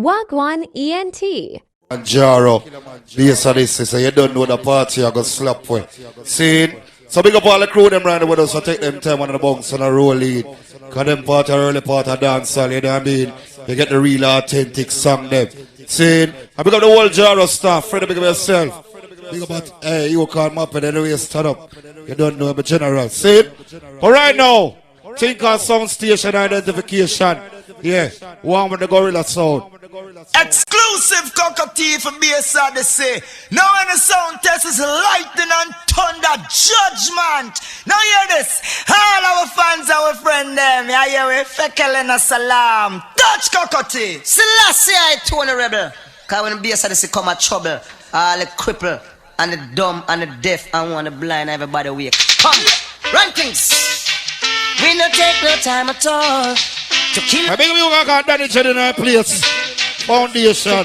Wagwan ENT. Killamanjaro. This and this, so you don't know the party I go slap with. See? So big up all the crew them round with us, so take them time on the bunks and a roll lead. Cause them part are early part of dancehall, you know what I mean? You get the real authentic song them. See? And big up the whole Jaro staff, Freddy, big up yourself. Big up at, hey, you can't map it anyway, stand up. You don't know I'm a general. See? But right now, think of sound station identification. Yeah, one with the gorilla sound. Exclusive cockatoo for BS Odyssey. Now when the sound test is lightning and thunder judgment. Now hear this. All our fans, our friend them. Yeah, yeah, we fekel in a salam. Touch cockatoo. Selassie I tone the rebel. Cause when BS Odyssey come at trouble, all the cripple and the dumb and the deaf and one the blind, everybody wake. Come, run things. We no take no time at all to kill. I think we got that in our place. Foundation.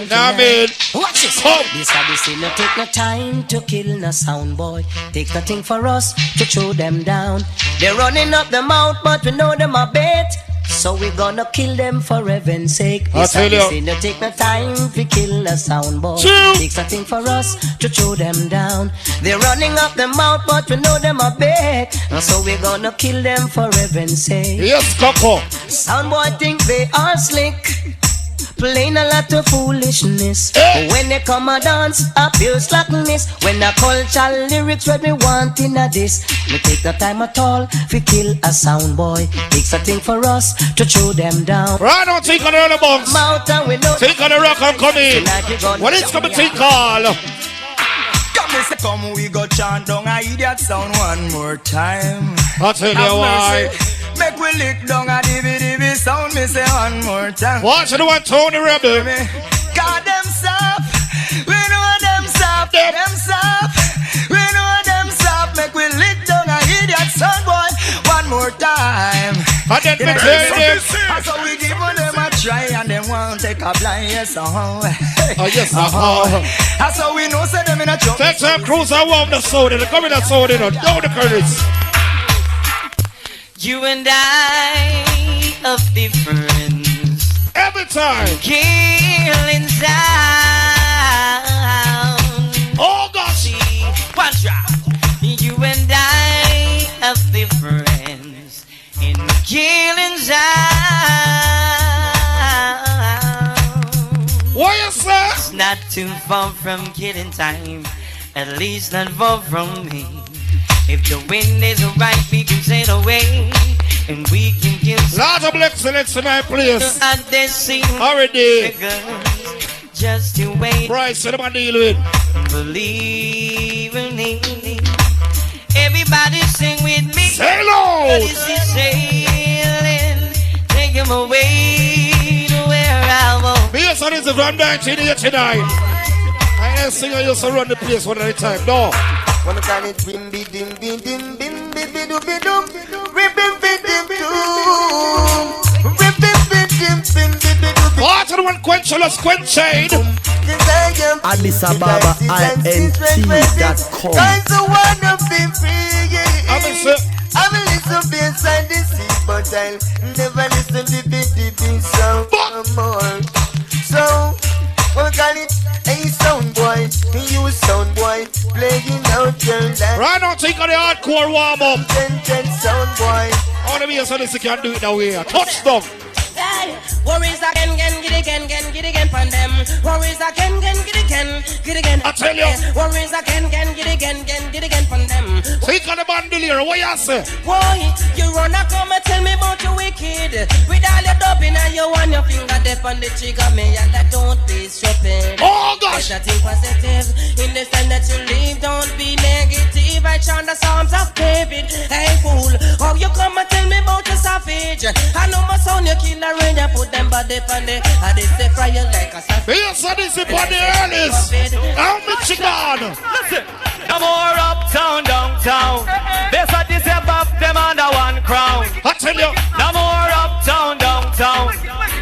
Now, man. Watch this. Come. This Odyssey no take no time to kill no sound boy. Take nothing for us to throw them down. They're running up the mount, but we know them a bait. So we gonna kill them for heaven's sake. This Odyssey no take no time to kill a sound boy. Takes nothing for us to throw them down. They're running up the mount, but we know them a bait. So we gonna kill them for heaven's sake. Yes, Coco. Sound boy think they are slick, playing a lot of foolishness. When they come a dance, appear slackness. When the cultural lyrics what we want in a this, we take no time at all to kill a sound boy. Takes a thing for us to throw them down. Right now, think on the other box. Mountain we know. Think on the rock I'm coming. What is coming to call? Come we go chant down a idiot sound one more time. I'll tell you why. Make we lick down a DVD sound, me say one more time. Watch the one Tony Rebel. God them soft, we know them soft, them soft, we know them soft. Make we lick down a idiot sound boy one more time. And then me tell them. So we give them a try and them won't take a blind yes Oh yes That's how we know say them in a jump. Take some cruise and warm the soda. They come in the soda, down the curtains. You and I of difference every time. Killing sound. Oh gosh. One drop. You and I of difference in killing sound. What you say? It's not too far from killing time. At least not far from me. If the wind is right, we can sail away, and we can kill. Lot of excellence in my place. Already. Just to wait. Price, what am I deal with? Believe in me. Everybody sing with me. Sail out. Odyssey sailing, take him away to where I want. Yes, and it's a from 1989. I ain't singer used to run the place one at a time. No. Wanna call it rimby dimby dimby dimby dooby doom, rimby dimby doom, rimby dimby dimby doom. What the one quenchless quenchade? Addis Ababa INT.com. Guys, I wanna be free. I'm a little bit inside the sea, but I'll never listen to the sound no more. So, wanna call it a sound boy, you sound boy, playing out your life. Right now, think of the hardcore warm up. Sound boy. I want to be a son of can't do it that way. Touchdown. Worries again, get again, from them. Worries again, get again. I tell you. Worries again, get again, from them. Think of the bandolier, what you say? Boy, you wanna come and tell me about your wicked. With all your dubbing and you want your finger deep on the trigger, me and that don't be stupid. Oh gosh. Better think positive. In the stand that you leave, don't be negative. I chant the Psalms of David. Hey fool, how you come and tell me about your savage? I know my son, you kill a rain, you put them body on the, and they say fry you like a savage. Yes, and this is for the earliest. I'm Michigan. Listen, no more uptown, downtown. This what this above them under one crown. I tell you. No more uptown, downtown.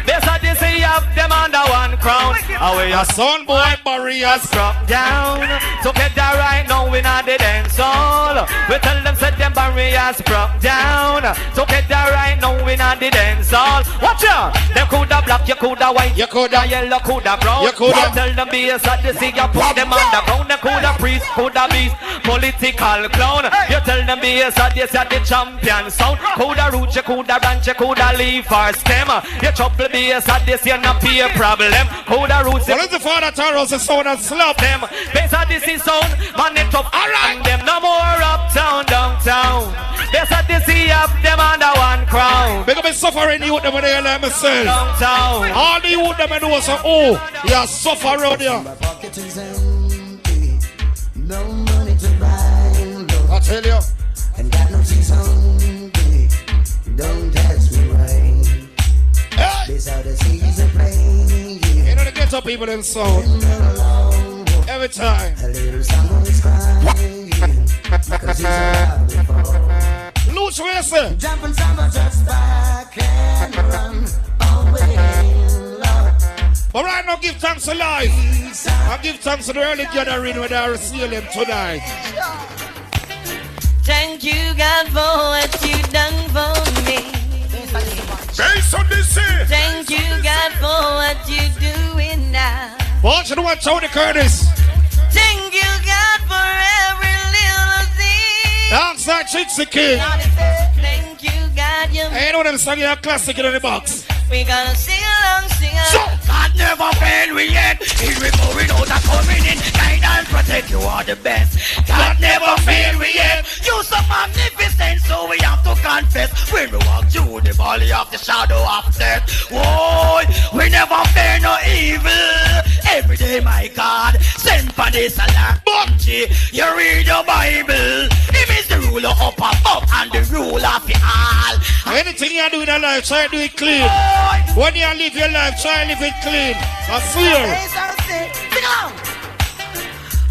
This what this have them under one crown. Away A son boy barriers. struck down. Together right now we not the dance hall. We tell them set them barriers broke down. Together right now we not the dance hall. Watch out. Them coulda black, you coulda white, You coulda yellow, coulda brown. You coulda tell them be a sad to see you put them on the ground. They coulda priest, coulda beast, political clown. You tell them be a sad, yes, you're the champion sound. Coulda root, you coulda branch, you coulda leaf or stem. You trouble be a sad, yes, you're not be a problem. Coulda roots, what is the father Taros is sound and slap them. Base of this is sound, man it up. Alright, them no more uptown, downtown. Base of this is up them under one crown. Because me suffering youth them when they like myself. Downtown. All the youth them know so you suffer around here. My pocket is empty, no money to buy love. I tell you. And got no cheese hungry, don't test me right. Hey. This how the season playing. You know the ghetto people them sound. Every time. A little someone is crying because he's allowed to fall. Lose what you say. Jumping summer just back and run away, Lord. But right now give thanks to life. I give thanks to the early gathering when they are Salem tonight. Thank you, God, for what you done for me. Based on this here. Thank you, God, for what you doing now. Watch the one Tony Curtis. Thank you, God, for every little thing. Alongside Chitsy King. Thank you, God, you. I know them singing a classic in the box. We gonna sing along, sing along. God never fail we yet. He's going out and coming in. Guide and protect, you are the best. God never fail we yet. You so magnificent, so we have to confess. When we walk through the valley of the shadow of death, whoa, we never fear no evil. Every day, my God, send for this alarm. Bunchy, you read your Bible. Him is the ruler up above and the ruler of the all. Anything you do in your life, try to do it clean. When you live your life, try to live it clean. I swear.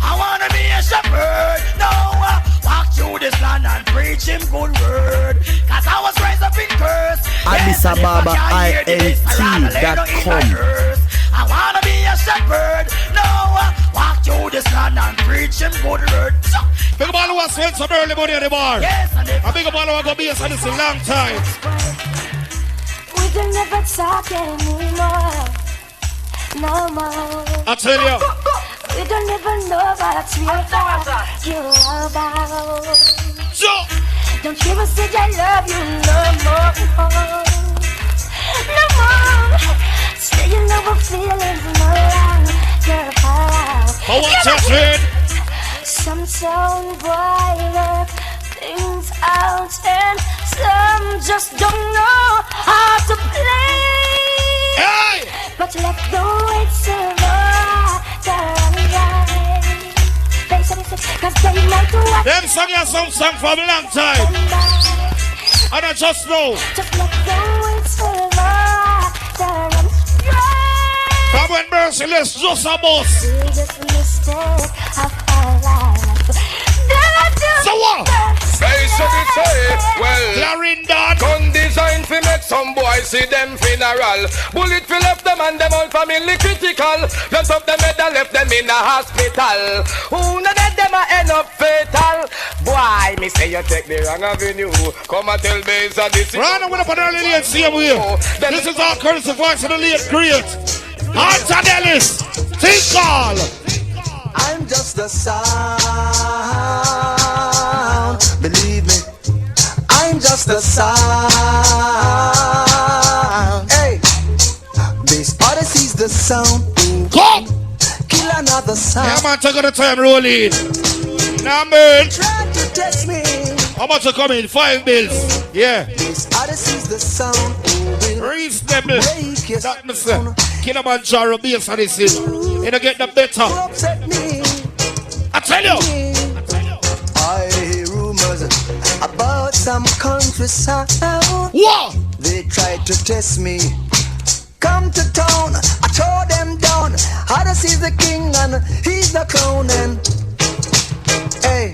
I wanna be a shepherd. No, walk through this land and preach him good word. Cause I was raised up in curse. Addis Ababa INT.com. I wanna be a shepherd. No, walk through this land and preach him good word. Big man who has spent some early money at the bar. Yes, and if A big man who has got be a this a long time. We don't never talk anymore. No more. I tell you. We don't even know what we're talking about. So, Don't you ever say I love you no more. No more. Say you know what feelings no longer have. but what's your trade? Some sound brighter, things out, and some just don't know how to play. Hey! But let the weight survive. Cause they might watch Them song you some song from a long time. And I just know. just let the weight survive. From when Merciless just a boss. Biggest mistake of our life. So what? Face of it say, well, Clarendon. gun design fi make some boys see them funeral. Bullet fi left them and them all family critical. Plant up them head and left them in a hospital. Who no dead them a end up fatal. Boy, me say you take the wrong avenue. Come and tell base of this. Right now, we're up on early late, see him here. This is our courtesy voice of the late great Anton Ellis. Think all. I'm just a sound, believe me. I'm just a sound. Hey, this Odyssey's the sound. Come. Kill another sound. Yeah, man, take the time rolling. Now, man. Try to test me. How much are coming? 5 bills. Yeah. This Odyssey's the sound. Reasonable. Break your That Mr. Killamanjaro base on this is. You don't get the better. upset me. I tell you. I hear rumors about some countryside. What? They tried to test me. Come to town, I tore them down. Odyssey's the king and he's the clown. And hey,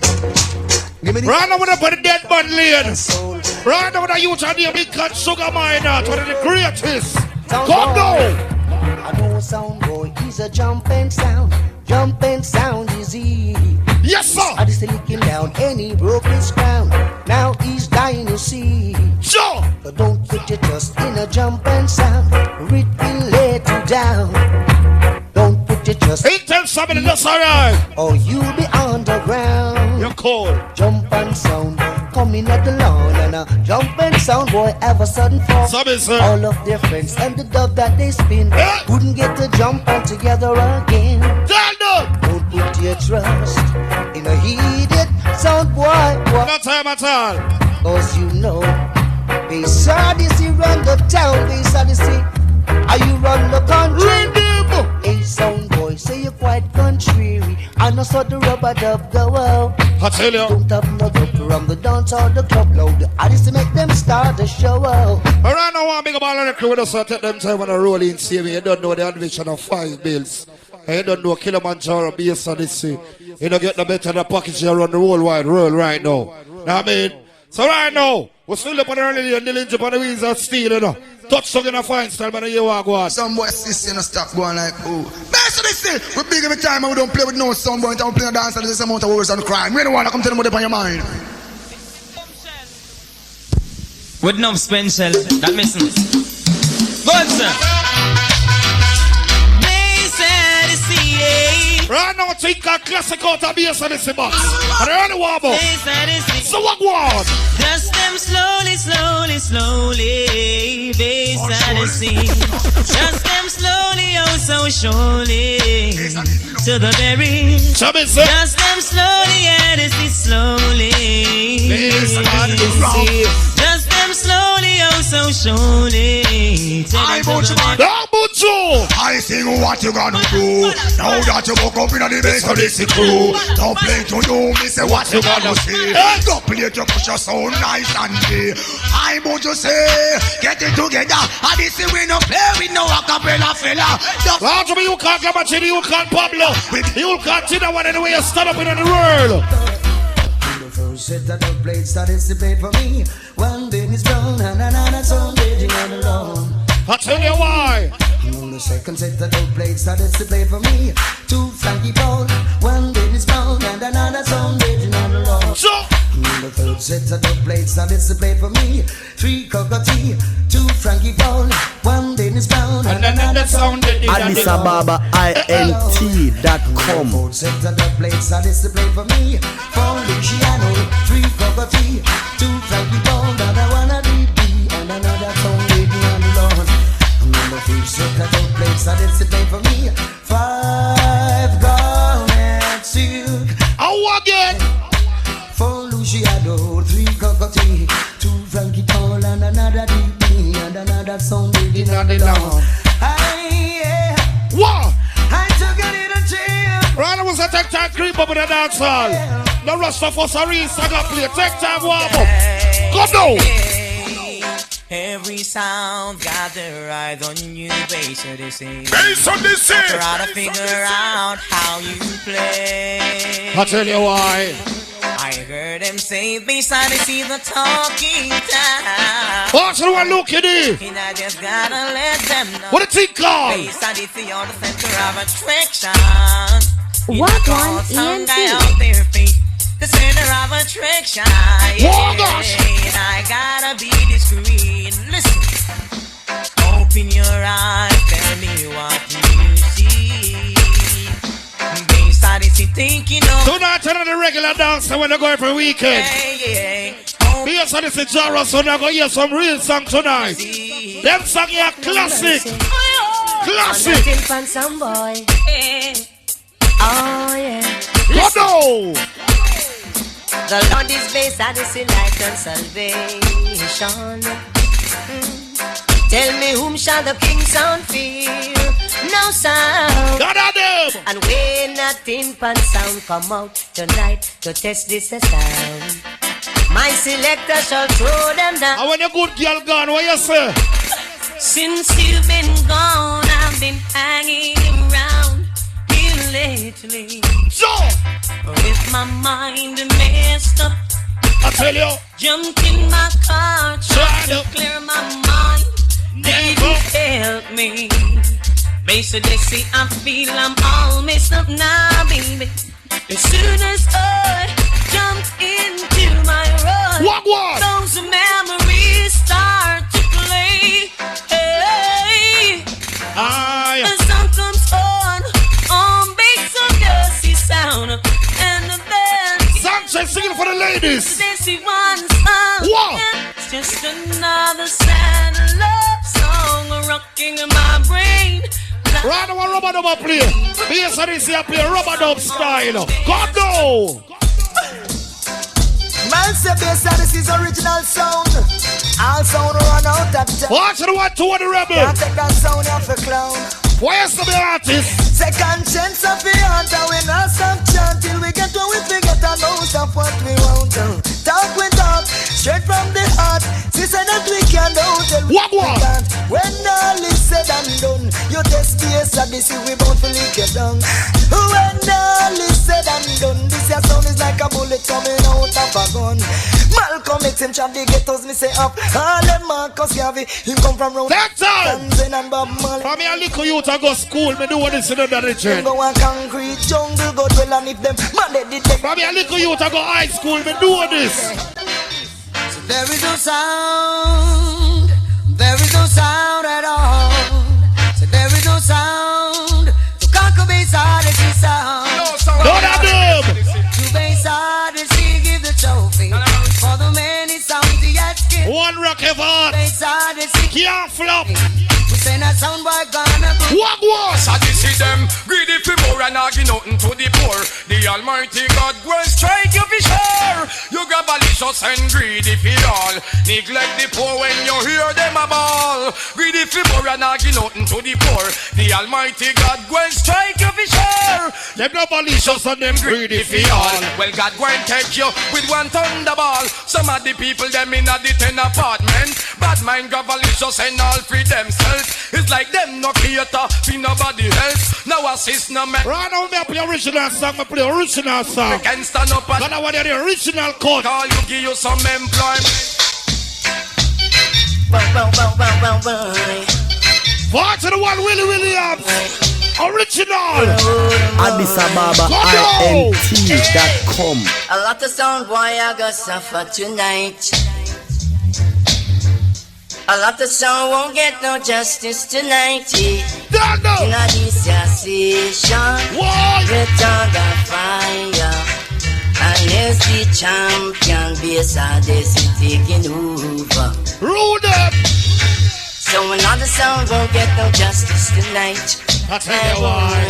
give me the Right now, we're up on the dead man lane. soul. Right now, the youth are the big cut sugar miner. One of the greatest. Come down. I know sound boy is a jumping sound. Jumping sound is he. Yes, sir. Odyssey looking down and he broke his crown. Now he's dying to see. Sure. But don't put your trust in a jumping sound. It will let you down. Don't put your trust. He tells somebody that's alright. Or you'll be underground. You're cold. Jumping sound coming at the lawn, and a jumping sound boy have a sudden fall. All of their friends and the dub that they spin wouldn't get to jump on together again. Don't put your trust in a heated sound boy. No time at all. Cause you know Bass Odyssey run the town. Bass Odyssey, are you run the country? Hey sound boy, say you're quite contrary. I know so the rubber dub go out. I tell you. Don't have no dub from the dance or the club loud. The Odyssey make them start the show out. Alright, now one big about the crew with us, so take them time when I roll in, see me. You don't know the admission of 5 bills. And you don't know Killamanjaro, Bass Odyssey. You don't get the better the package here on the whole wide world right now. Know what I mean? So right now, we're still up on the early and the lynch up on the wheels of steel, you know. Touch song in a fine style, but you are going. Some boy sister in a stop going like, oh. Bass Odyssey, we're big every time and we don't play with no sound boy until we play a dance and there's a amount of words and crime. We don't want to come tell them what on your mind. With no special, that missing. Good, sir. Bass Odyssey. Right now, take a classic out of Bass Odyssey box. And they're on the wall, so what was? Just them slowly, slowly, slowly. Bass Odyssey. Just them slowly, oh so surely. To the very. Just them slowly, Odyssey, slowly. Bass Odyssey. Just them slowly, oh so surely. I sing what you gonna do. Now that you woke up in the Bass Odyssey crew. Don't play to you, me say what you gonna say. Don't play to push your sound nice and gay. I want to say, get it together. Odyssey we no play with no acapella fella. Large me you can't come and you can't Pablo. You can't see that one anyway you stand up in the world. Set that up blades Odyssey played for me. One day is brown and another song raging on alone. I'll tell you why. On the second set that up blades Odyssey played for me. 2 Frankie Paul, one day is brown and another song raging on alone. So on the third set that up blades Odyssey played for me. 3 Cockatee, 2 Frankie Paul, one day is brown and another song raging on alone. AddisAbabaINT.com. 4 set that up blades Odyssey played for me. 4 Luciano, 3 Cockatee, 2 Frankie Paul, another one a DB and another song raging on alone. Number 5 set that up blades Odyssey played for me. 5 Garnet Silk. Oh again. 4 Luciano, 3 Cockatee, 2 Frankie Paul and another DB and another song raging on alone. What? I took a little chill. Right, it was a take time creep up in the dance hall. The rest of us are in Saga play. Take time warm up. Come now. Every sound got the right on you, Bass Odyssey. Bass Odyssey. Try to figure out how you play. I'll tell you why. I heard them say Bass Odyssey the talking town. What's the one look at it? And I just gotta let them know. What is it called? Bass Odyssey on the center of attraction. What one? ENT. The center of attraction. Oh gosh. And I gotta be discreet. Listen. Open your eyes. Tell me what you see. Bass Odyssey thinking of. Tonight another regular dancer when they go every weekend. Bass Odyssey Jaro, so now go hear some real song tonight. Them song here classic. Classic. Some boy. Oh yeah. Go. The Lord is Bass Odyssey light and salvation. Tell me whom shall the King's sound fear? No sound. And when a tin-pan sound come out tonight to test this sound, my selector shall throw them down. And when your good girl gone, what you say? Since you've been gone, I've been hanging around here lately. So, with my mind messed up, I tell you, jumped in my car, trying to clear my mind. Didn't help me. Basically, I feel I'm all messed up now, baby. As soon as I jumped into my run, those memories start to play. Hey, the song comes on makes some dusty sound, and then Sanchez singing for the ladies. Then she wants it's just another sad love song rocking in my brain. Right now, rubber dub play. Bass on this here play rubber dub style. God no! Man say bass on this is original sound. All sound run out that time. Watch the 1 2 of the rebel. Can't take that sound off the clown. Where's the artist? Second chance of the hunt, and we not stop chant till we get what we forget and most of what we want to. Talk we talk, straight from the heart. She said that we can don't tell we can't. When all is said and done, you test the S of this, we bound to lick you down. When all is said and done, this your sound is like a bullet coming out of a gun. Malcolm makes him chant the ghettos, me say up. All them Marcus Garvey, he come from round Tanzania and Bob Marley. From here, little youth I go school, me do what this in the direction. Go a concrete jungle, go dwell and if them man they did them. From here, little youth I go high school, me do what this. So there is no sound, there is no sound at all. So there is no sound to conquer bass Odyssey sound. Don't have them. To bass Odyssey give the trophy for the many sounds he has given. One rock ever. Bass Odyssey can't flop. We send a sound boy gonna what was? I see them greedy for more and not give nothing to the poor. The Almighty God will strike you for sure. You grab malicious and greedy for all. Neglect the poor when you hear them a ball. Greedy for more and not give nothing to the poor. The Almighty God will strike you for sure. Them no malicious and them greedy for all. Well, God will take you with one thunderball. Some of the people them in a the 10 apartment. Bad mind grab malicious and all for themselves. It's like them no creator for nobody else. No assist no man. Right now me play original song, me play original song. I can stand up and I want the original cut. Call you, give you some employment. Watch the one Willie Williams. Original. Addis Ababa INT.com. A lot of sound boy I got suffer tonight. A lot of sound won't get no justice tonight. In a this session, with on the fire. And here's the champion, bass Odyssey taking over. Rude up. So another sound won't get no justice tonight. I tell you why.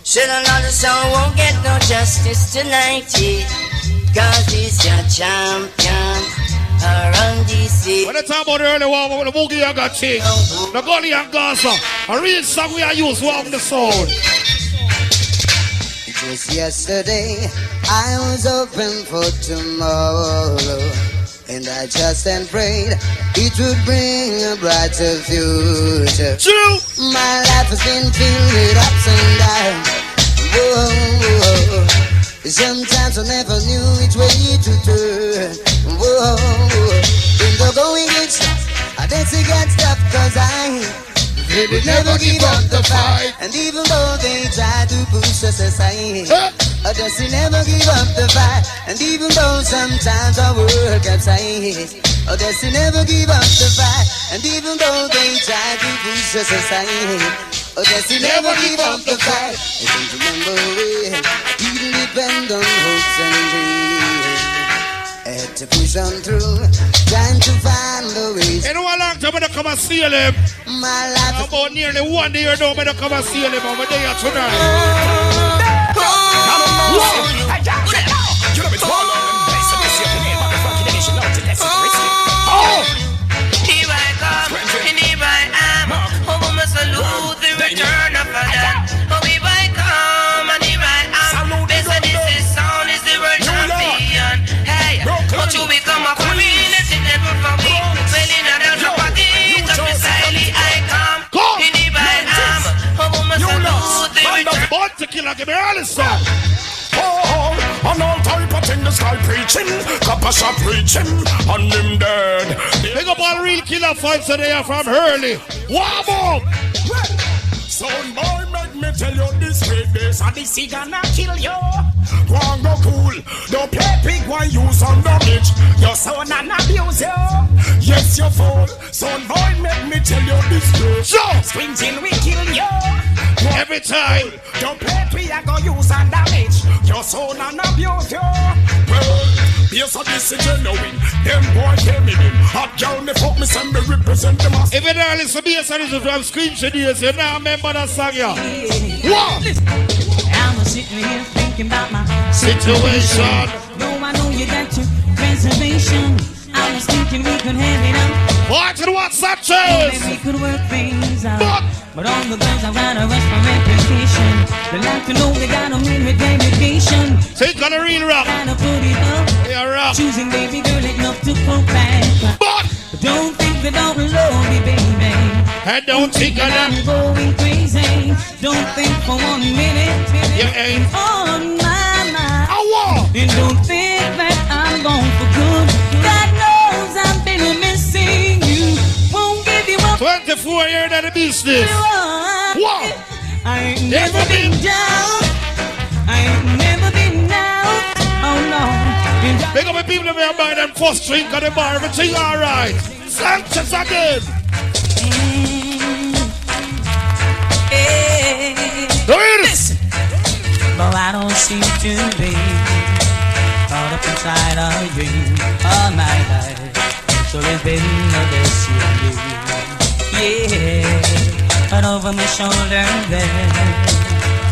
Said another sound won't get no justice tonight. Cause he's your champion. Around DC. When they talk about the early war, when the boogie I got changed, the Gully and Gaza, a real song we are used warm the sound. Just yesterday, I was hoping for tomorrow, and I just and prayed it would bring a brighter future. True. My life has been filled with ups and downs. Whoa. Sometimes I never knew which way to turn. Whoa, in the going gets tough, I did to get stuff cause I really never give up the fight. And even though they try to push us aside, I just never give up the fight. And even though sometimes our world capsizes, I just never give up the fight. And even though they try to push us aside, I just never give up the fight. I don't remember when people depend on hopes and dreams. I had to push on through, trying to find the ways. You know how long time I come and see him? My life about nearly 1 year now, I come and see him over there tonight. Here I come, and here I am. Oh, we must salute the return of Adam. Oh, here I come, and here I am. This is sound is the world champion. Hey, won't you become a queen? Let it never for me. Well, in another party, to precisely I come. And here I am. Oh, we must salute the return. Born to kill, give me all the song. And all type of thing the sky preaching, copper shop preaching, and him dead. Big up all real killer fights today from Hurley. Warm up! Yes, and this is gonna kill you. One go cool. Don't play big one, use on the bitch. Your son and abuse you. Yes, you fool. Son boy, make me tell you this truth. Sure. Swing till we kill you. Every time. Don't play three, I go use and damage. Your son and abuse you. Well, yes, and this is genuine. Them boy tell me them. Hot girl, me fuck me, send me represent them as. If it all is to be a solution from screenshot years, you now remember that song, yeah. What? I'm sitting here thinking about my situation. No, I know you got your reservation. I was thinking we could have it up. Watch it, what's that chase? Maybe we could work things out. But all the girls I've got a rush for reputation. They like to know they got them in with dedication. So you got a real rock. Trying to put it up. Yeah, rock. Choosing baby girl enough to pull back. But don't think they don't love me, baby. I don't think I'm going crazy. Don't think for 1 minute. You ain't on my mind. I want. And don't think that I'm gone for good. God knows I've been missing you. Won't give you up. 24 years in the business. Wow. I ain't never been down. I ain't never been down. Oh no. Big up the people that may buy them first drink at the bar. Everything alright. Sanchez again. Do it. But I don't seem to be caught up inside a dream all my life. So there's been no destiny. Yeah, and over my shoulder there,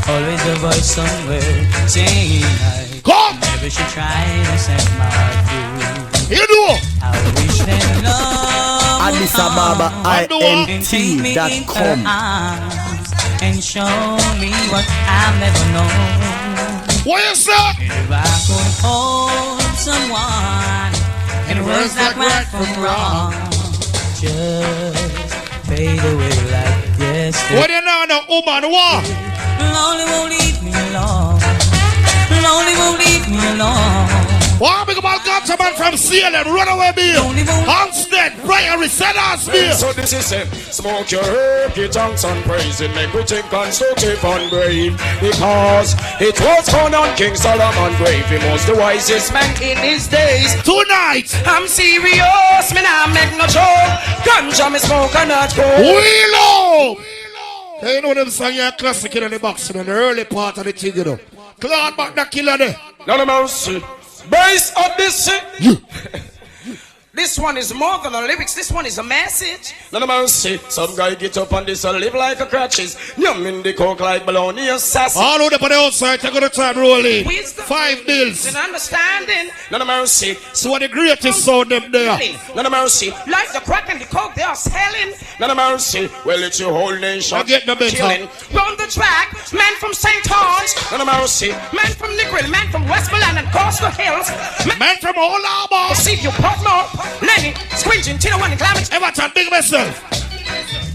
always a voice somewhere saying I never should try to set my heart free. You do. I wish that love Addis Ababa INT.com and show me what I've never known. What is that? If I could hold someone and words like right from wrong, just fade away like yesterday. What do you know now, woman? What? Lonely won't leave me alone. Lonely won't leave me alone. What big about got man from Salem, Runaway Bill, Hampstead, Priory, Sellers Bill. So this is it. Smoke your herb, get tongues and praise it. Make we think constructive and brave. Because it was found on King Solomon grave. He was the wisest man in his days. Tonight, I'm serious, me nah make no joke. Ganja me smoke and not go. Willow! Hey, you know them song here classic in the boxing in the early part of the thing, you know. Claude back the killer there. None of mercy. Base of this shit. This one is more than a lyrics, this one is a message. None of mercy. Some guy get up on this and live like a crutches. Yum in the coke like baloney assassin. All out up on the outside, take on the time rolling. Wisdom, 5 bills. and understanding. None of mercy. So what the greatest sound them there. None of mercy. Like the crack and the coke they are selling. None of mercy. Well, it's your whole nation. I get the better. Run the track. Man from St. Hans. None of mercy. Man from Negril. Man from Westmoreland and Coastal Hills. Man from Old Harbor. See you pop more. Lenny, squinching, Tino, and Climate. Everton, big myself.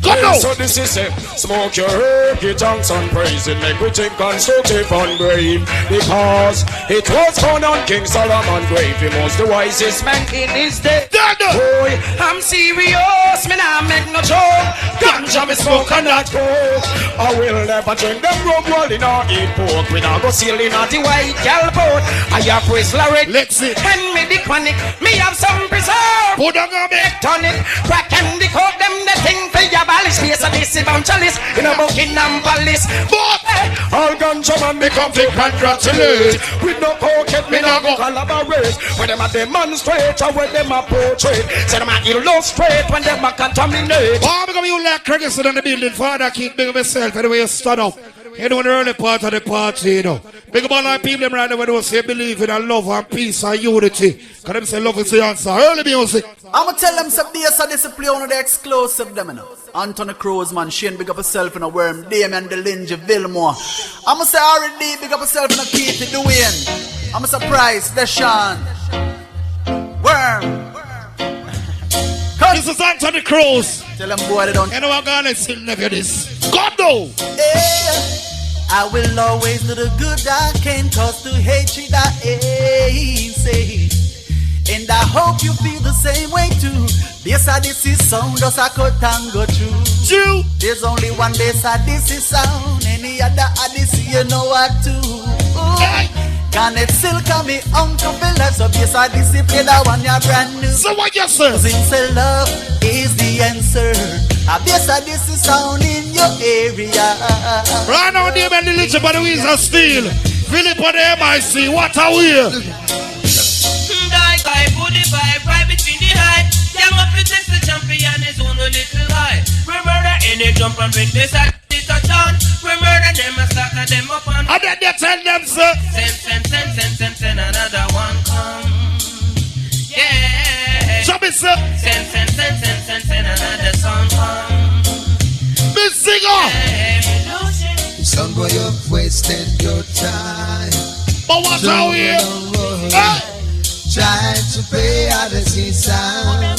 Yeah, so this is it. Smoke your herb, get tongues and praise it. Make we think constructive and brave. Because it was found on King Solomon grave. He was the wisest man in his day. Boy, I'm serious, me nah make no joke. Ganja me smoke and not coke. I will never drink them rum rolling or eat pork. We now go sailing on the white gal boat. I have praise Larry. Let's see. Hand me the chronic. Me have some preserve. Put on me. Tonic. Crack and the coke. Them the thing for your balance. Space of this evangelist in a Buckingham Palace. But all ganja man me come to congratulate. With no pocket me no go collaborate. When them a demonstrate or when them a portrait. Say them a illustrate when them a contaminate. Oh, because you like Ferguson on the building. Father, keep big of myself anyway you stand up. You know, in the early part of the party, you know. Big about like people them right now when they say believe in love and peace and unity. Because them say love is the answer. Early music. I'm going to tell them some days so this play on the exclusive them, you know. Anthony Cruz, man, Shane, big up yourself in a Worm, Damien, Delinge, Vilmore. I'm going to say R&D, big up yourself in a Keith, Dwayne. I'm a surprise, Deshaun. Worm. This is Anthony Cruz. Tell them boy they don't. You know what God is still never this. God no. I will always do the good I can, cause the hatred I ain't say. And I hope you feel the same way too. Bass Odyssey sound just a cut and go through. There's only one Bass Odyssey sound. Any other Odyssey you know what to. Can it still come me uncle Philip? So Bass Odyssey play that one you're brand new. So what you say? Say love is the answer. A Bass Odyssey sound in your area. Right now, the man, the little by the wheels of steel. Philip on the MIC, what are we? Die, put the vibe right between the height. Young up to test the champion is on a little high. We murder any jump and bring this at the touchdown. We murder them and start them up on. And then they tell them, sir. Send another one come. Yeah. Show me, sir. Send another song come. Miss Singer. Son boy, you've wasted your time. But what are we? Try to play Odyssey sound.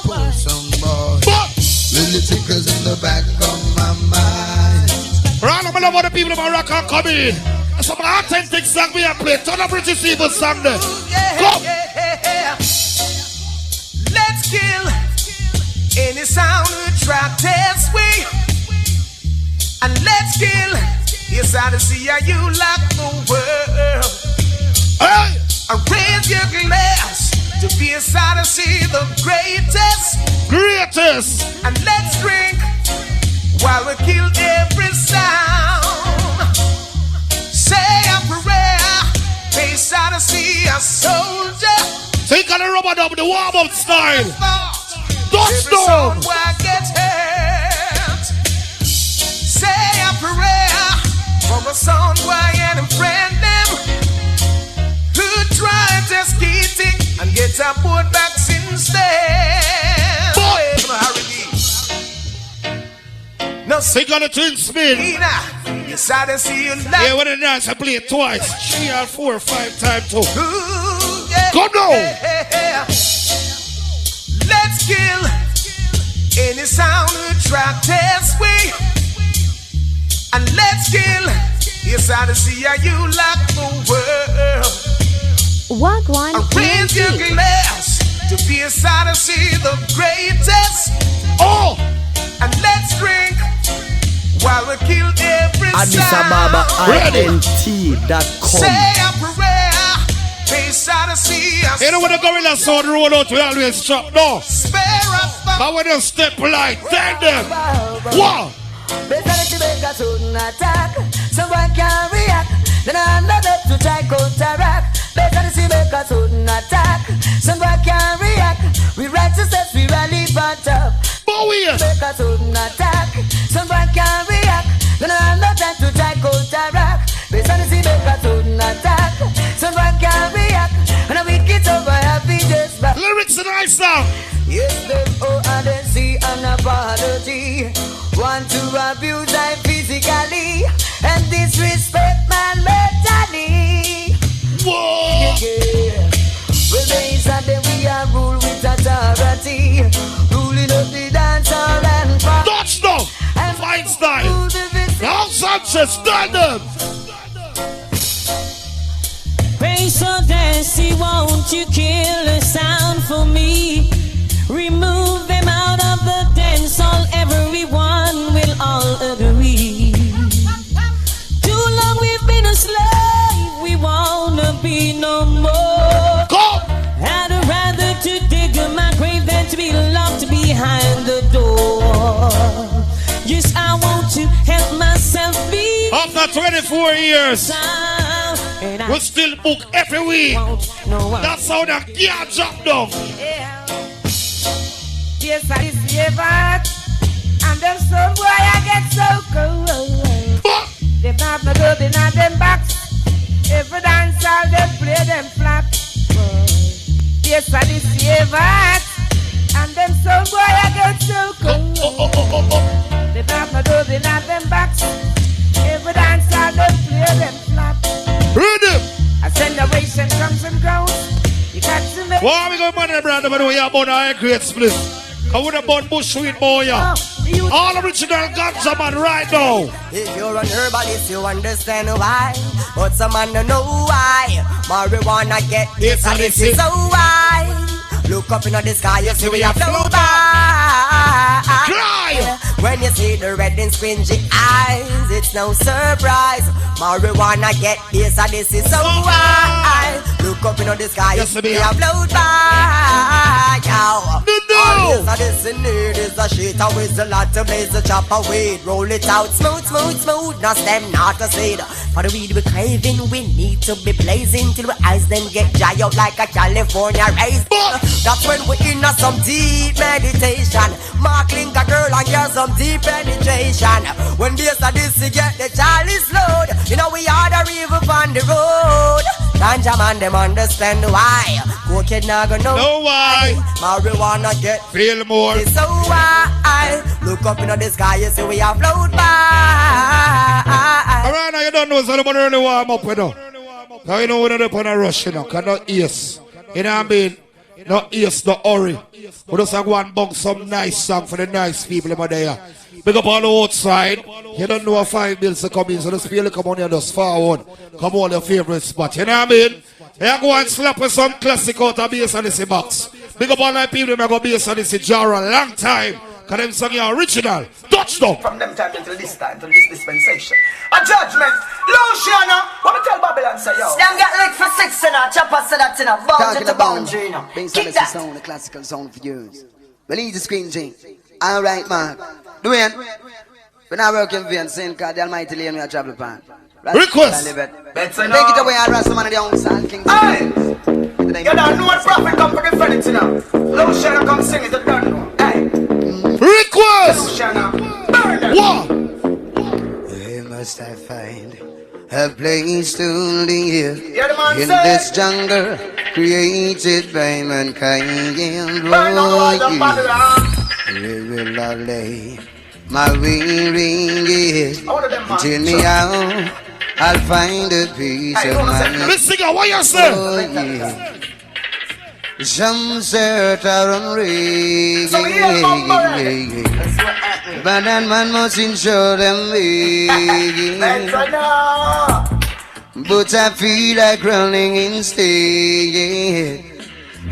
Pour some more. Little tickles in the back of my mind. Right, I'm gonna the people of Morocco come in. Some authentic song we have played. Turn up British people song there. Go. Let's kill any sound we try test way. And let's kill yes Odyssey, you like the world. Hey. Raise your glass to be a Odyssey, the greatest. And let's drink while we kill every sound. Say a prayer, face Odyssey, a soldier. Think of the rubber dub, the warm-up style. Touchdown. Gets hurt. Say a prayer for a son, boy, and a friend them. Try to skate it and get a boat back instead. No, sing on the twin spin. Yes, I didn't see you like. Yeah, when the dance I play it twice, 3 or 4 or 5 times too. Come now. Let's kill any sound we try test way. And let's kill. Yes, I didn't see you like the world. What one? Raise your glass to be a Odyssey, the greatest. Oh! And let's drink while we kill every Addis Ababa INT.com. Say a prayer, face Odyssey. You know when the gorilla sound roll out, we always chop. No. How when they step light, tell them. Wow! Better make a sudden attack. Someone can react. Then another to try counteract. Better see make a sudden attack. Someone can react. We righteousness, we rally for top. Make a sudden attack. Someone can react. Then another to try counteract. Better see make a sudden attack. Someone can react. And we get over happy days back. Lyrics and nice song. Yes, them Odyssey and apology. Want to abuse I physically and disrespect my mentally. Whoa! Yeah. Well, they said that we are rule with authority, ruling up the dancer and pop. Touchdown! Fine style! Now Sanchez, stand up! Praise Odyssey, won't you kill the sound for me? Remove them out of the dance hall, everyone will all agree. Too long we've been a slave, we wanna be no more. Go! I'd rather to dig my grave than to be locked behind the door. Yes, I want to help myself be. After 24 years, we still book every week. That's how the gear drop down. Yes, I see that. And them some boy I get so cool. They have no good in them backs. Every dance all them play them flat. Yes, I see that. And them some boy I get so cool. They have no good in them backs. Every dance all them play them flat. Ready? A generation comes and goes. You got to make. Why we go money brand when we are born a great split? I would have bought bush sweet boy. All original ganja man right now. If you're an herbalist, you understand why. But some man don't know why. Marijuana get this and this is so why. Look up in the sky, you see we have flow by. When you see the red and squingy eyes, it's no surprise. Marijuana get this and this is so wild. Look up in the sky, you see we have flow by. All this and this in need is a shit. A whistle lot to blaze the chopper weed. Roll it out smooth, smooth, smooth. Not stem, not a seed. For the weed we craving, we need to be blazing till our eyes then get dry out like a California race. That's when we in some deep meditation. Mark link a girl and get some deep penetration. When bass of this you get the chalice load. You know we are the river on the road. Ganja man them understand why. Cocaine not gonna know why. Marijuana get feel more. It's so why. Look up in the sky, you see we are float by. Alright, now you don't know so the money really warm up, you know. Now you know we're not on a rush, you know. Cannot ease. You know what I mean? No ease, no hurry. We just go and bunk some nice song for the nice people over there. Big up on the outside. You don't know how 5 bills to come in, so just feel like come on here, just forward. Come on your favorite spot. You know what I mean? You go and slap with some classic out of bass on this box. Big up all the people who go bass on this jar a long time. Because them song are original. Touchdown. From them time until this time, until this dispensation. A judgment. Luciana. What me tell Babylon say, yo? Them get licked for 6 in a chopper said that in a boundary to boundary, you know. Kick that. Sound, the classical sound for years. Believe the screen thing. Alright, man. Dwayne. When I work in Vincent, because the Almighty lay me a travel pan. Request. Take it away, I rest the man of the own sound. King. Hey. You don't know what prophet come for defend it, you know. Luciana come sing it, you don't know. Hey. Request! What? Where must I find a place to live in this jungle created by mankind? Where will I lay my weary head? Tell me how I'll find a peace of mind. Let's sing it, what you say? Oh, yeah. Some search are unreal, but that man must ensure them way. But I feel like running instead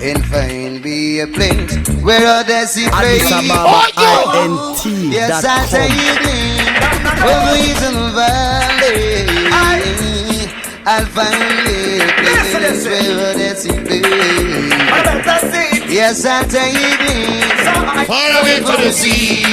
and find me a place where Odyssey plays. Yes, I say evening over the valley. I'll find me a place where Odyssey plays. Yes, I take me far away to the sea.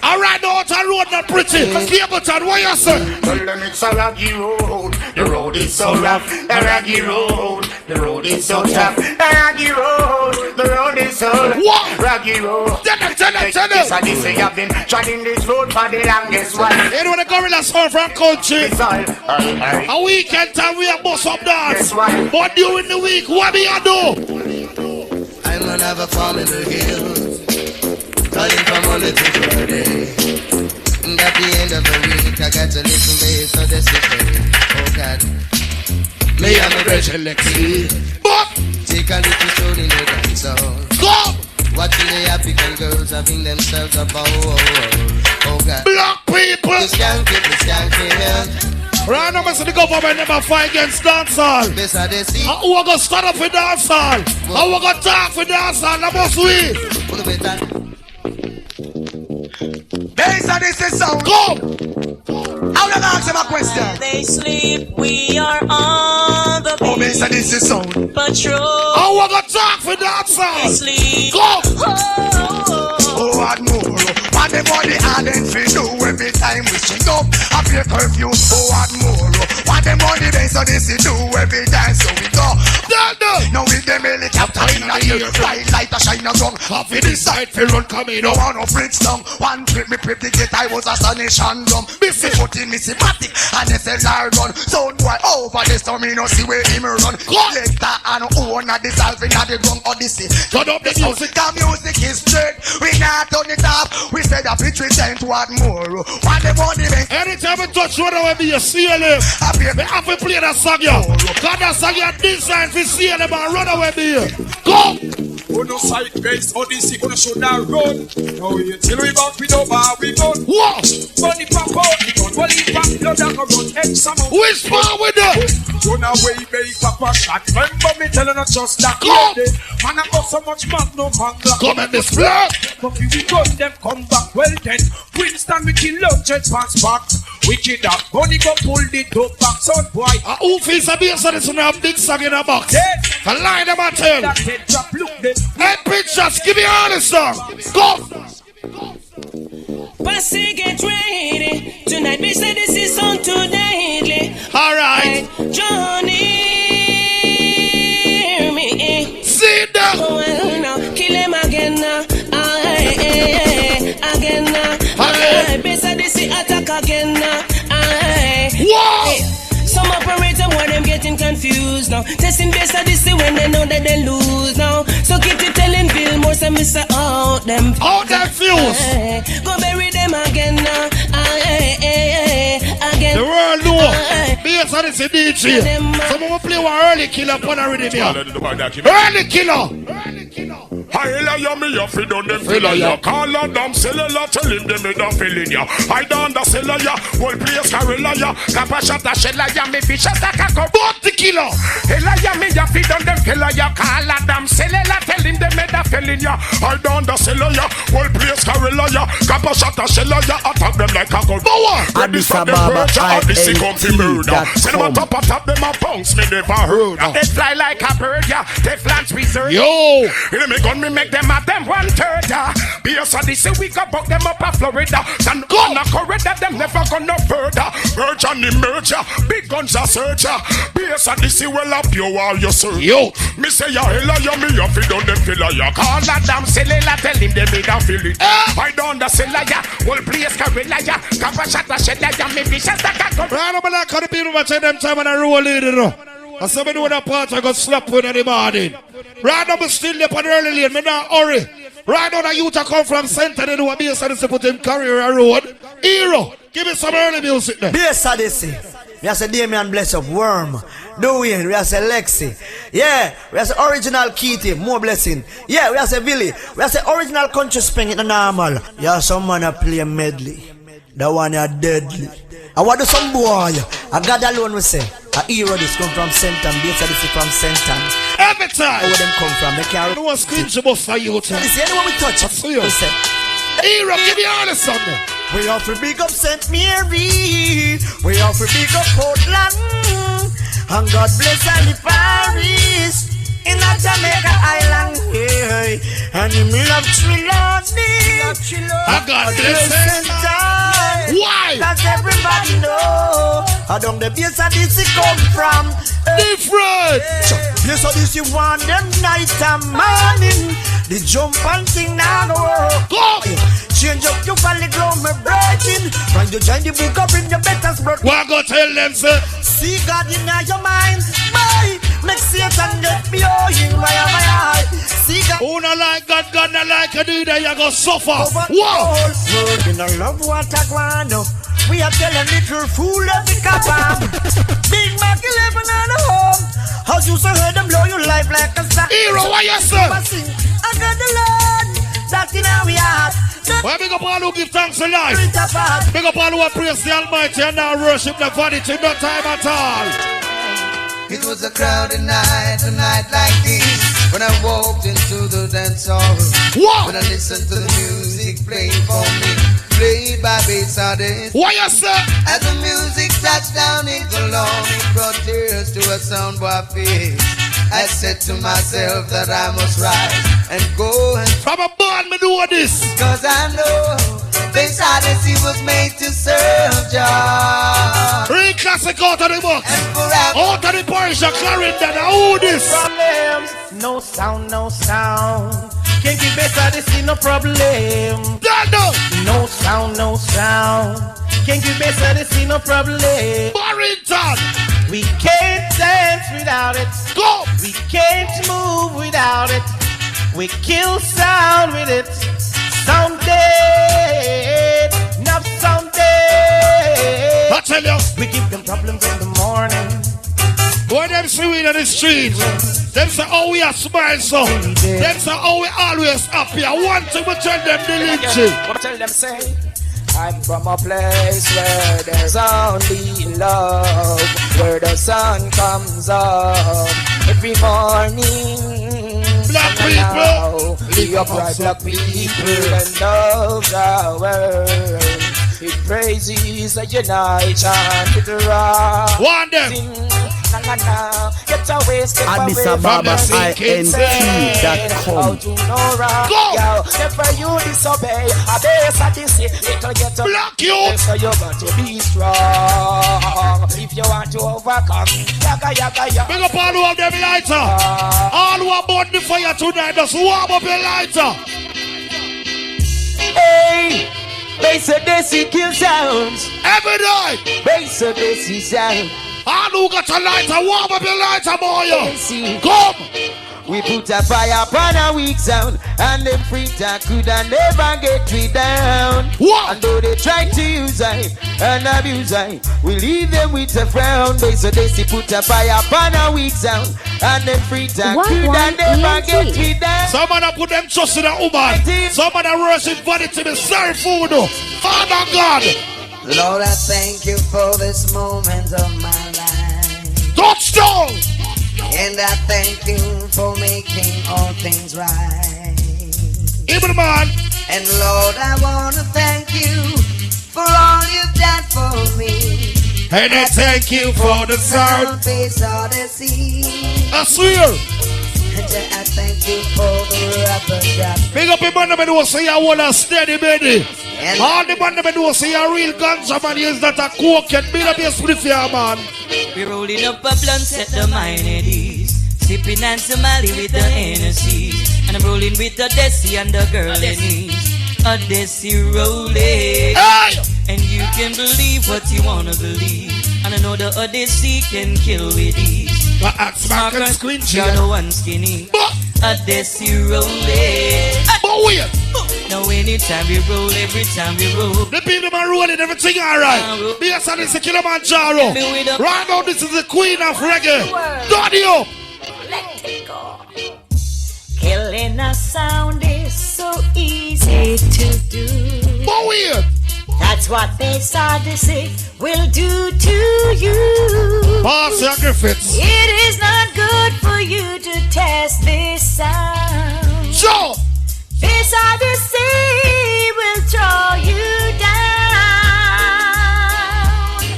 Alright, the outer road not pretty. Cableton, what you say? Well, it's a raggy road. The road is so rough. The raggy road. The road is so tough. The raggy road. The road is so what? Raggy road. Tell them. This and this, I've been treading this road for the longest while. You know the gorilla song from country. A weekend time we are boss up dance. But during the week, what do you do? I'm gonna have a farm in the hills, running from Monday to Friday. And at the end of the week, I got a little bit so this is oh God. Me and my brother Lexi. Take a little stroll in the dance hall. Go! Watching the African girls having themselves a oh God. Black people! The skanky, right now, the government never fight against dancehall. Who are going to stand up for dancehall? How we going to talk for dancehall? That must we. This and this is sound. Go! How do I ask him a question? They sleep, we are on the beat. Oh, this and this is sound. Patrol. How we going to talk for dancehall? They sleep. Go! Oh, what more? What the body and then we do every time we sing up. I pay curfew. Oh, what more? What the money base so this we do every time so we go. Now with them helicopter in the air, fly like a shiner gun. Half in this side, fi run coming. No one of bricks down. One trip me prep the gate, I was astonished and dumb. Missy foot in Missy Matic and SLR gun. Sound boy over this time me no see where him run. Collector and owner dissolving at the Grung Odyssey. Turn up the music, the music is straight. We not turn it up. We said a pitch we sent what more. What the money make. Anytime we touch one of them, you see them. We have to play that song, yo. Cause that song you designed for see them and run away with you. Go! Who no side base, Odyssey, who no should not run. Now we till we back, we know where we gone. What? Money pop out, we got well in back, blood that go run X amount. Which part with them? Run away, make papa shot. Remember me telling us just that. Man, I got so much magnum hunger. Come at this flag. But if we gun them, come back. Well then, Winston, we kill up, jet pass back. Wicked up, money go pull the dope back. Son boy. Who feels a beer so this one have big song in a box? Yes. A line them at him. That head drop, look them. Hey, pictures, give me all the song. Go. Passy, get ready. Tonight we say this is on too deadly. Alright. Johnny, hear me. Sit down. Well, now, kill him again now. Again now. Besa this attack again now. Whoa! Some operator want them getting confused now. Testing Besa this when they know that they lose now. So keep it telling Bill more and Mr. Out them. Out them fuse. Go bury them again now. Again. The world know. Besa this DJ. Someone will play one early killer upon a rhythm here. Early killer. I hear me off it on them filler ya. Call on them cellular, tell him them me don't feel in ya. I down the cellar ya, whole place carilla ya. Kappa shot a shella ya, me fish a stack a cup. What the killer? Hella ya, me ya feed on them killer ya. Call on them cellular, tell him them me don't feel in ya. I down the cellar ya, whole place carilla ya. Kappa shot a shella ya, attack them like a gun. Go on. Addis Ababa, Odyssey come fi murder. Send them on top of top, them a bounce, me never heard. They fly like a bird ya, they flange reserve. Yo! They me gun me make them at them 1/3. Because of this we got buck them up a Florida. And gonna corridor them never gonna further. Merge and emerge, big guns are searcher. Because of this well up you all your search. Yo! Me say ya hella ya me ya fi done them filler ya. Call that damn cellular, tell him they me don't feel it. I done the cellular ya, whole place carilla ya. Kappa shot a shella ya, me fish a stack a gun. Right up like how the people watch them time and I roll it, you know. And so me do that part I got slap with in the morning. Right now, I'm still there on early lane. Me not hurry. Right now, the youth I come from center. They do a bass Odyssey put in career road. Hero, give me some early music there. Bass Odyssey. We have said Damien bless up Worm. Dwayne, we have said Lexi. Yeah, we have said original Kitty, more blessing. Yeah, we have said Billy. We have said original country spring in the normal. Yeah, some man a play medley. That one are deadly. I want to some boy. I got alone we say. A hero this come from Sentam, Bass Odyssey from Sentam. Every time. Where them come from? They can't. No one screams about for you. This is anyone we touch. We say. Hero, give me all the song. We have to big up St. Mary. We have to big up Portland. And God bless all the Paris. In a Jamaica Island, hey. And him love Trilogy. I got this. Why? Cause everybody know how long the Bass Odyssey come from. Different. Bass Odyssey want them night and morning. The jump and thing now go. Change up your valley glow, my virgin. When you join the book up in your better blood. What go tell them, sir? See God in your mind. Bye. Make Satan get behind my eye. See God. Who not like God, God not like you do that, you go suffer. Whoa. Word in a love what I want. We are telling little fool every copper. Big Mac 11 and a home. How you so heard them blow your life like a sack. Hero, why you say? I got the Lord. That's in our heart. Well, big up all who give thanks to life. Big up all who praise the Almighty and now worship the vanity, no time at all. It was a crowded night, a night like this, when I walked into the dance hall. What? When I listened to the music playing for me, played by Bass Odyssey. Why you say? As the music touched down in Cologne, it brought tears to a soundboy face. I said to myself that I must rise and go and from a band me do this. Cause I know Bass Odyssey was made to serve Jah. Real classic out of the box. Out of the parish of Clarendon. Who this? Problems. No sound, no sound. Can't give Bass Odyssey no problem. No sound, no sound. Can't give Bass Odyssey no problem. Barrington. We can't dance without it. Go. We can't move without it. We kill sound with it. Someday, not someday. I tell you. We give them problems in the morning. Boy, them sweet on the streets. Them say how we are smile so. Them say how we always happy. I want to tell them the lynching. Tell them say, I'm from a place where there's only love, where the sun comes up every morning. Black people, we upright black people and love the world. It praises the unite chant with the rock. One them. Get away, step Addis away Ababa from INT.com. Go! Never you disobey. A base at this little get up. Block you! So you got to be strong if you want to overcome. Yaga, yaga, yaga. Big up all who have them lighter. All who are born the fire tonight, just warm up your lighter. Hey! Bass of Desi kill sounds. Every night. Bass of Desi sound. All who got a lighter, warm up your lighter, boy. Come. We put a fire upon a weak sound, and them free that could never get me down. What? And though they try to use I and abuse I, we leave them with a frown. So they see put a fire upon a weak sound, and them free that could never get me down. Someone put them trust in a woman. Someone worship vanity to serve food. Father God. Lord, I thank you for this moment of my life. Touchdown! And I thank you for making all things right. Even man. And Lord, I want to thank you for all you've done for me. And I thank you for the sound. Face Odyssey. I swear. And I thank you for the rubber duck. Big up your man that will say I want a steady baby. All the man that will say a real ganja man is that a coke and build up your spliff here, man. We rolling up a blunt, set the mind at ease. Sipping and Somali with the Hennessy. And I'm rolling with the Desi and the girl in knees. A Desi rolling. Hey! And you can believe what you wanna believe. And I know the Odyssey can kill with ease. But ask back and squinch you're the one skinny. A Desi rolling. But wait. Now anytime we roll, every time we roll. The people are rolling, everything alright. Yes, and it's a Killamanjaro. Right now, this is the queen of reggae. Daddy up. Let it go. Killing a sound is so easy to do. But weird. That's what Bass Odyssey will do to you. Boss and Griffiths. It is not good for you to test this sound. Sure. Bass Odyssey will throw you down.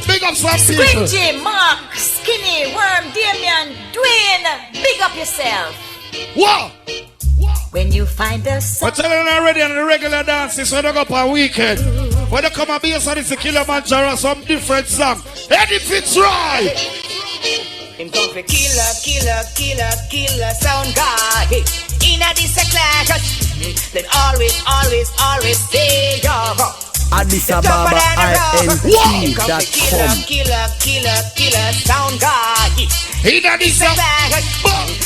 Big up some people. Squingy, Mark, Skinny, Worm, Damien, Dwayne. Big up yourself. What? When you find a song. I'm telling you already on the regular dances when they go up on weekend. When they come and be a Killamanjaro, some different song. Eddie Fitzroy. Him come for killer, killer, killer, killer sound guy. In a this clash. Then always, always, always stay young. Addis Ababa INT.com. Killer, killer, killer sound guy. In a this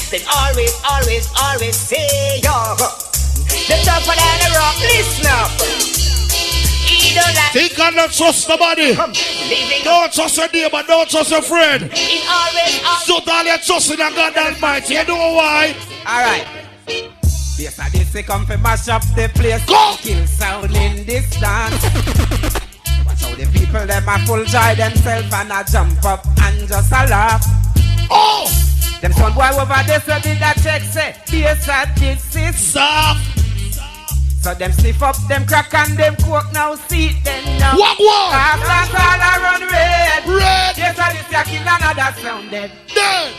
then always, always, always stay young. The tougher than the rock, listen up. Think I don't trust nobody. Don't trust your neighbor, don't trust your friend. So all you trust in a God Almighty. You know why? Alright. Yes, I did say come for mash up the place. Go! Kill sound in this dance. Watch how the people them a full joy themselves and a jump up and just a laugh. Oh! Them son boy over there so did that check say yes, this is soft. So them sniff up them crack and them coke now see it then now. What? After all I run red. Red. Yes, I this ya kill another sound dead. Dead.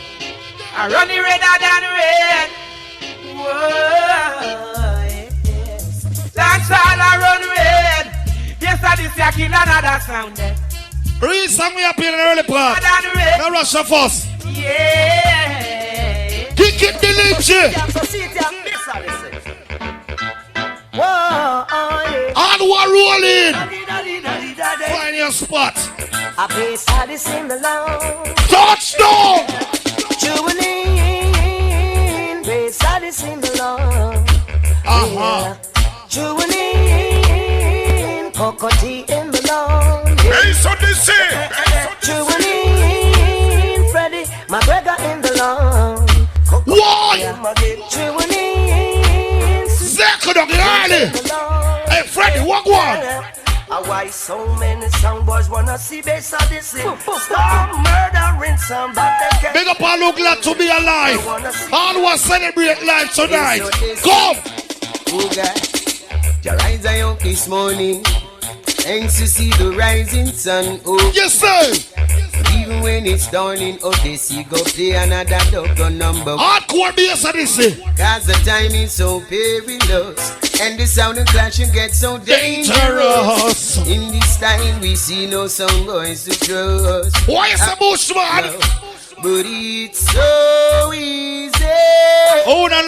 I run it redder than red. Whoa, yes. That's all I run red. Yes, I this ya kill another sound dead. Read some we up in the early part. Now rush the first. Yeah. Kick it, the lips. Whoa, oh, yeah. And we're rolling. Find your spot. A Bass Odyssey alone. Touchdown. Jubilee. Bass Odyssey alone. Jubilee. Cocotti in Malone. Bass Odyssey. Jubilee. Freddie McGregor in the lawn. What? Riley. Hey, Freddie, walk one. Why so many sound boys wanna see bass Odyssey? Stop murdering somebody. Big up all who glad to be alive. All who celebrate life tonight. Come! Oh God, your eyes are up this morning. Thanks to see the rising sun. Oh, yes, sir. Even when it's dawning, Odyssey go play another double number. Hardcore bass Odyssey. Cause the time is so perilous. And the sound and clashing gets so dangerous. In this time we see no sound boys to trust. Why is the bushman? But it's so easy. Who don't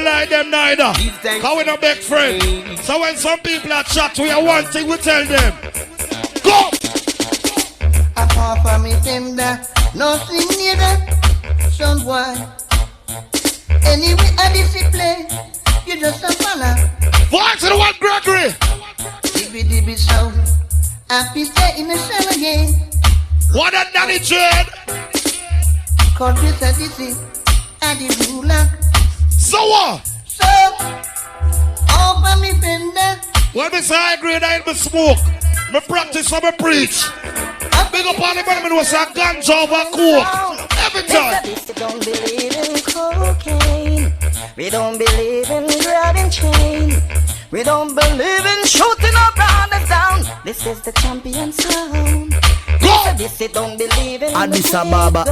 like them neither. Cause we don't beg friends. So when some people are chat, we are one thing we tell them. Go! Apart from me tender, nothing near that. Sound boy. Anyway, Odyssey play. You just a fella. Voice of the one Gregory. Dibby sound. Happy stay in the cell again. What a Danny Jade. Cause this Odyssey. I did ruler. So what? So, over me bender. When me say I agree, I ain't me smoke. Me practice and me preach. Big up all the men was a ganja over coke. Every time. We don't believe in cocaine. We don't believe in grabbing chain. We don't believe in shooting our brothers down. This is the champion sound. This don't believe in Addis Ababa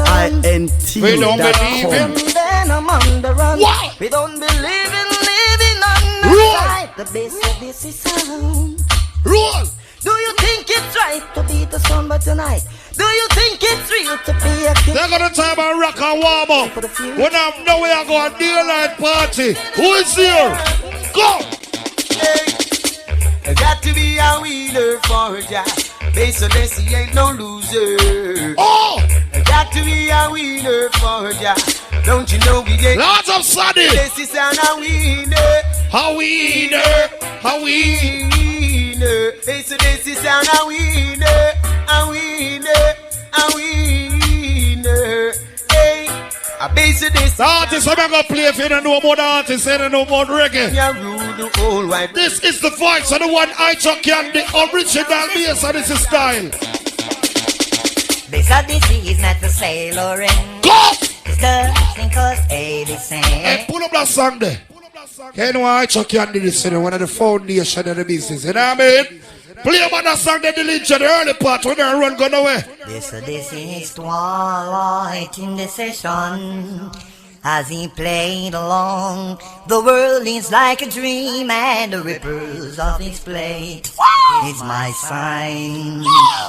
INT. We don't believe in. Then I'm on the run. What? We don't believe in living on the side. The bass of this is sound. Roll. Do you think it's right to beat the slumber tonight? Do you think it's real to be a king? They're gonna time and rock and warm up. When I'm nowhere, I go a daylight party. Who is here? Go! Hey, got to be a winner for ya. Bass Odyssey ain't no loser. Oh! Got to be a winner for ya. Don't you know we ain't lots of sunny. This is a winner. A winner. A winner. Bass Odyssey sound a winner. A winner. A winner. Hey, a bass Odyssey. The artist I'm gonna play if you don't know about the artist, you don't know about reggae. This is the voice of the one I chuck and the original bass Odyssey style. Bass Odyssey is not the sailoring. Go! It's the thing called Odyssey. Hey, pull up that song there. You know I chuck and do this, one of the foundation of the business. You know what I mean? Play about that song that the lynch at the early part when they run gone away. This is twilight in the session. As he played along, the world is like a dream, and the ripples of his plate is my sign.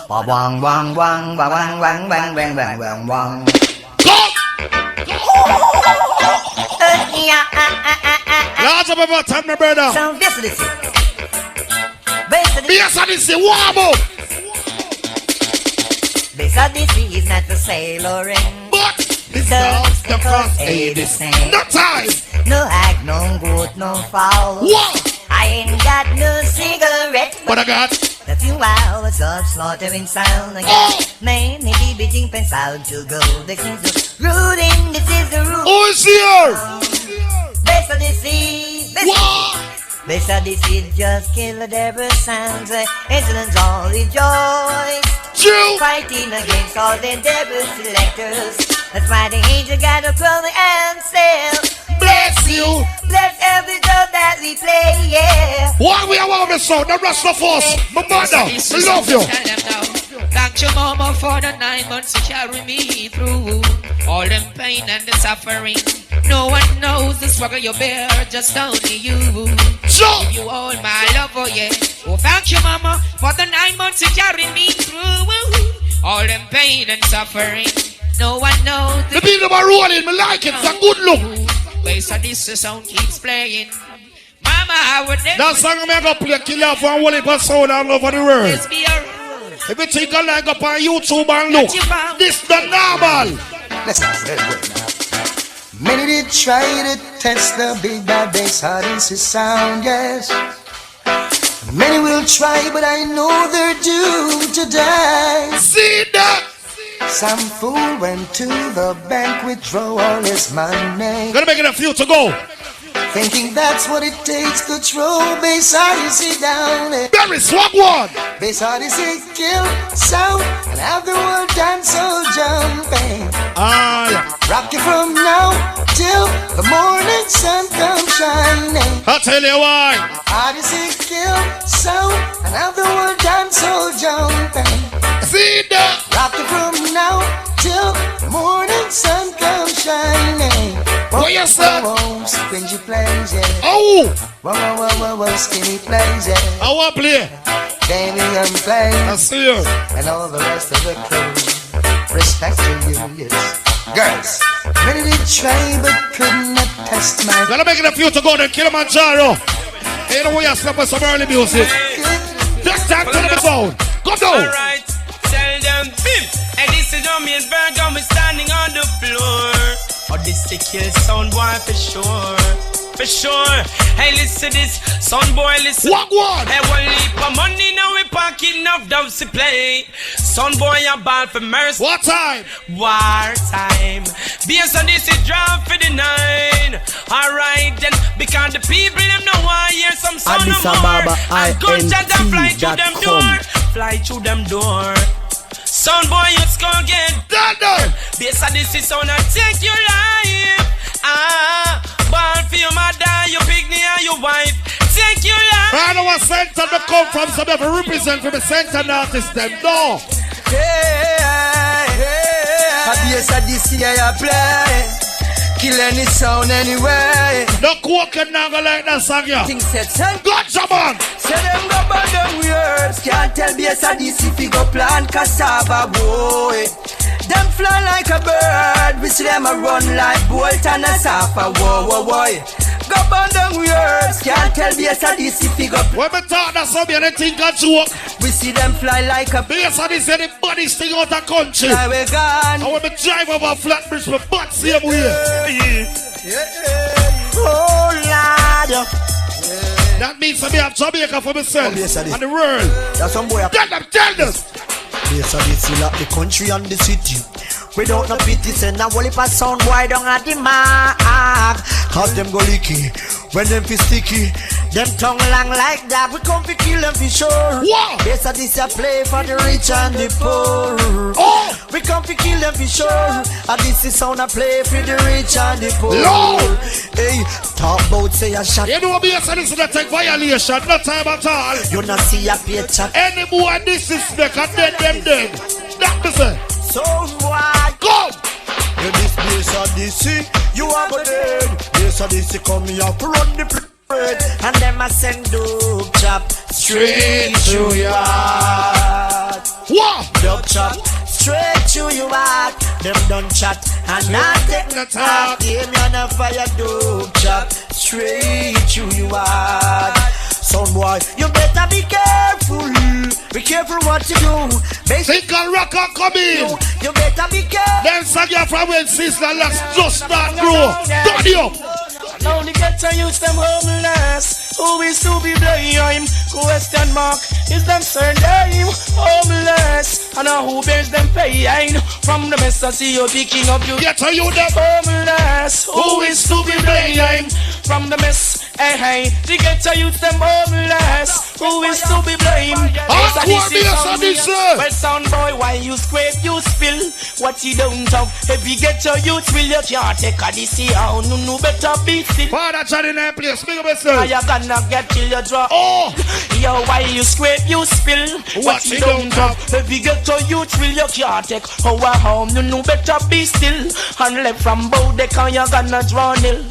Wang wang wang wang wang wang wang wang wang wang. Lots of about time, my brother. So this is it. Bass Odyssey, warm up. Bass Odyssey is not the sailoring, but it's the cross Odyssey. No ties. No hack, no goat, no fowl. What? I ain't got no cigarette. But I got the few hours of slaughtering sound. I got many beating pens out to go. This is the rooting, this is the root. Who is here? Bass Odyssey. Bass Odyssey just kill the devil sounds. Incidents all rejoice. Fighting against all the devil selectors. That's why the angel got to call the answer. Bless you. Bless every drum that we play, yeah. Why we are on the sound, the rest of us. My mother, I love you. Thank you, Mama, for the 9 months to carry me through all them pain and the suffering. No one knows the struggle you bear, just only you. Sure. You all my love, oh yeah. Oh, thank you, Mama, for the 9 months to carry me through all them pain and suffering. No one knows the beat of my rolling, me like it, it's a good look. Bass Odyssey sound keeps playing. Mama, I would never. That song I'm gonna play, kill you for one of sound all over the world. If you take a like up on YouTube and look, this the normal. Many did try to test the big bad bass Odyssey sound, yes. Many will try, but I know they're doomed to die. See that? Some fool went to the bank, withdraw all his money. Gonna make it a few to go. thinking that's what it takes to throw bass Odyssey down. Very swag one. Bass Odyssey kill sound and have the world dance so jumping. Rock you from now till the morning sun comes shining. I'll tell you why. Odyssey kill sound and have the world dance so jumping. See that? Rock you from now till the morning sun comes shining. What you say? Whoa, squingy plays, yeah. Oh! Whoa, skinny plays, yeah. I want to play. Baby, I'm playing. I see you. And all the rest of the crew. Respect to you, yes. Girls, many did try but could not test my. Gotta make it a few to go to Killamanjaro. Ain't no way you slap with some early music. Just time to the zone. Go down. Alright, tell them, bim. And this is your main bird, and we're standing on the floor. Odyssey kill sound boy for sure. For sure. Hey, listen this, son boy, listen. What one? Hey, one leap of money now we pocket enough doves to play. Son boy, a ball for mercy. What time? War time. Based on this is draft for the 9. Alright then, because the people them know why hear some sound Addis no more. Ababa, And gunshots that fly through them door. Fly through them door. Son boy, it's gonna get done. Based on this is sound and take your life. Ball for your mother, your picnic and your wife. Take your life. I know what center they come from, so they have to represent for the center artist them. No. Yes, I this year I play. Kill any sound anyway. No coke now go like that song, yeah. Things said, son. Gotcha, man. Say them go burn them words. Can't tell BS I this if you go plant cassava, boy. Them fly like a bird. We see them a run like bolt and a sapper, whoa, boy. Go burn them words. Can't tell BS I this if you go. When we talk that something, they think a joke. We see them fly like a BS I this anybody sting out the country. Fly we gone. And when we drive over Flatbridge, we butt same way. Oh, Lord. That means that we have Jamaica for myself and the world. That's some boy. Tell them. Yes, I did see like the country and the city. Without no pity, send a whole heap of sound boy down at the mark. Cause them go leaky, when them feel sticky. Them tongue long like that, we come to kill them for sure. Wow. Yes, I this a play for the rich and the poor. Oh. We come to kill them for sure. And this is sound a play for the rich and the poor. Lord. Hey, talk about say a shot. You know what BS this is a take violation, no time at all. You not see a picture. Any boy disrespect and then them dead. That me say. So why go? You this place of DC, you are go dead. Place of DC come here to run the bread. And them a send dope chop straight to your heart. What? Dope chop straight to your heart. Them done chat and not take no talk. Game you on fire dope chop straight to your heart. Son boy, you better be careful. Be careful what you do. Think a rocker come in. You better be careful. Then Saga from when sister let's just start grow. Turn it up. Now the ghetto youth them homeless. Who is to be blamed? Question mark is them surname homeless. And who bears them pain? From the mess I see you picking up you ghetto you them homeless. Who is to be blamed? From the mess, hey, the ghetto youth them homeless. Who is to be blamed? Well, sound boy, why you scrape, you spill. What you don't have, every ghetto youth will you can't take a DC out. No better be still. Father Johnny name place, speak up yourself. You gonna get till you drop. Oh, yo, why you scrape, you spill. What you don't have, every ghetto youth will you can't take. Our home, no better be still. And left from Bodeca, you gonna draw nil.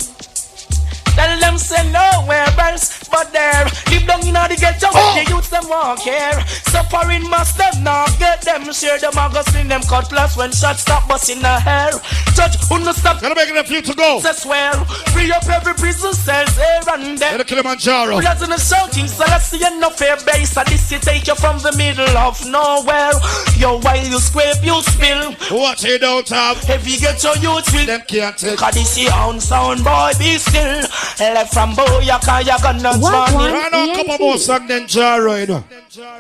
Tell them say nowhere else but there. Live down in the ghetto where the youths them walk here. Suffering must them not get them. Share them magazine them cutlass when shots stop busting the hair. Judge who no stop. Gotta make it a few to go. I swear. Free up every prison cells here and there. In the Killamanjaro. Bloods in the shouting so let's see no fair base. And this you take you from the middle of nowhere. Yo while you scrape you spill. What you don't have, heavy ghetto youth will them can't take. Cause this your sound boy be still. Left from Boyaka, you gonna draw me. Right now, a couple more songs than Jaro, you know.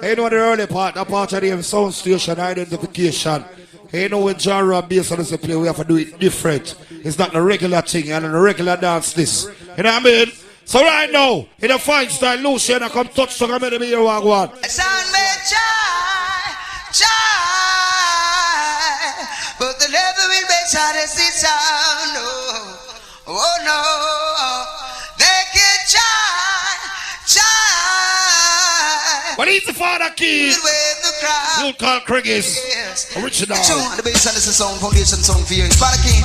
You know the early part, that part of the sound station identification. Hey, know when genre and bass on this play, we have to do it different. It's not a regular thing and a regular dance this. You know what I mean? So right now, in a fine style, Lucian, I come touch song, I'm going to be here one. Sound may try, but the never will be satisfied sound. Oh no, they can try. But he's the father kid. You call Craigies. Original. The bass and this is song, foundation song for you. Father kid.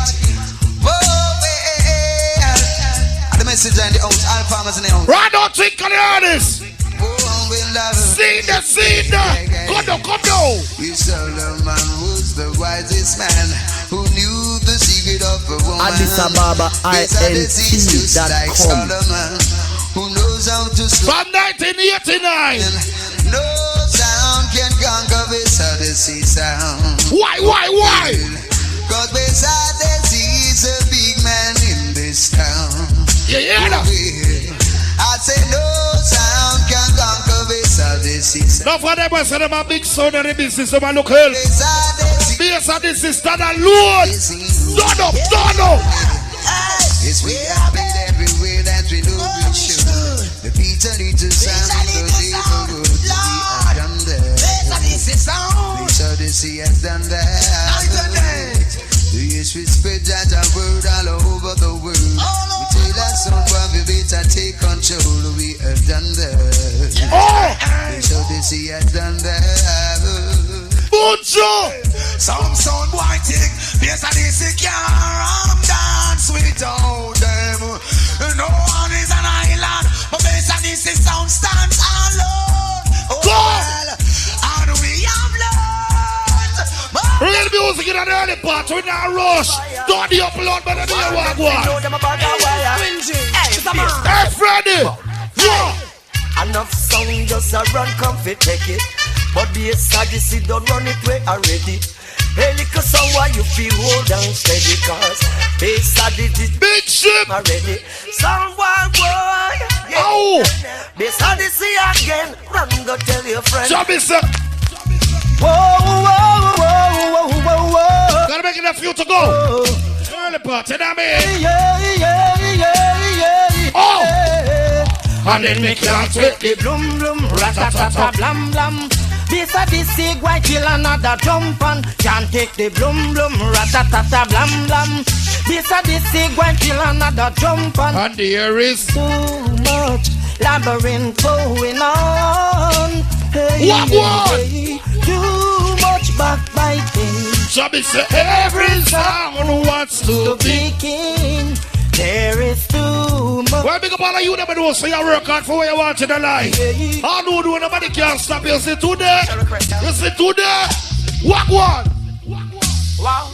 The message in the house, all farmers in the house. Right now, think on the artist. See that. Come down. You Solomon was the wisest man who knew the secret of a woman. Addis Ababa INT.com. Who knows how to from 1989. No sound can conquer this Odyssey sound. Why? Cause beside the sea is a big man in this town. Yeah. I say no sound can conquer this Odyssey sound. Now for them I say them a big sound in the business, them a look hell. This Odyssey stand alone. Turn up. Yes, we have it everywhere that we know we should. The Peter little sound in the neighborhood. We have done that. This Odyssey has done that. Yes, we spread that word all over the world. We tell us someone we better take control. We have done that. This Odyssey has done that. Some sound boy think yes, and this can't dance without them. No one is an island, but this and this sound stands alone. Well, and we have learned. Real music in an early part, we not rush. Don't the upload, but the new one. Hey, Freddy. Enough sound just a run, comfy, take it. But the Odyssey don't run it way already. Hey, little song why you feel hold on steady. Cause bass Odyssey big ship already. Sound boy, yeah. Bass Odyssey again. Run go tell your friend. Jump sir. Whoa. Gotta make enough fuel to go. Early part, you know what I mean? Yeah. And then me can't take the bloom, ratatata, blam, blam. This a this sig, why kill another jump on? Can't take the bloom, ratatata, blam, blam. This a this sig, why kill another jump on? And there is too much labyrinth going on. Hey, too much backbiting. So me say every sound wants to be king. There is too much. Well, big up all of you never know, so you work hard for what you want in the life. I know nobody can stop you. See today? Walk one. Wow.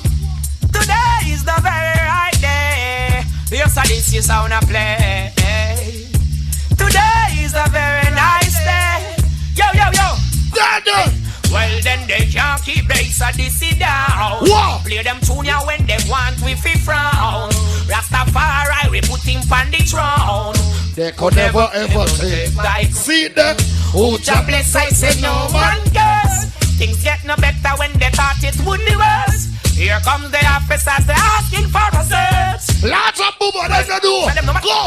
Today is the very right day. Yes, this is how I play. Today is a very nice day. Yo. Well, then they can't keep bass Odyssey down. Wow. Play them tune ya when they want with a frown. Rastafari, we put him on the throne. They could never ever take like see them. Oh, God bless, I said no one cares. Things get no better when they thought it would be worse. Here comes the officers, they're asking for a search. Lots of booba, they don't do. Go.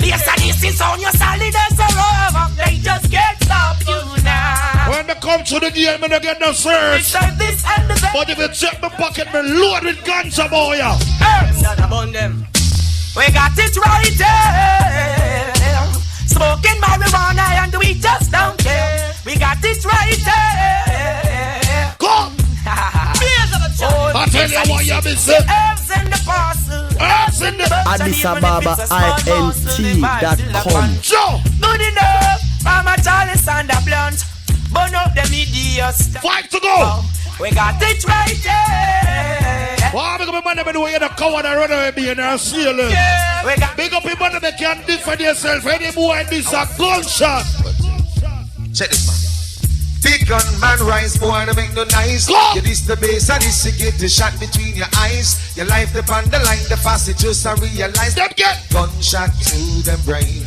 Yes, this is on your solid as a rover. They just can't stop you now. When they come to the game, they get no search. This and the but if you check my pocket, me load with ganja boy. We got it right there. Smoking marijuana and we just don't care. We got it right there. Go. I tell you what you been saying. Herbs in the parcel. Addis Ababa INT.com. Joe. Good enough. I'm a Charles and a blunt. Burn up them idiots. 5 to go. We got it right there. Wow, big up your man, they know you're the coward and run away being a sailor. Yeah, we got big up your man, they can't defend yourself. Any boy, this a gunshot. Check this man. Big gun man rise, boy, to make no nice. You this the base, and this you get the shot between your eyes. Your life depend the line, the fast it just I realize. Them get gunshot to them brain.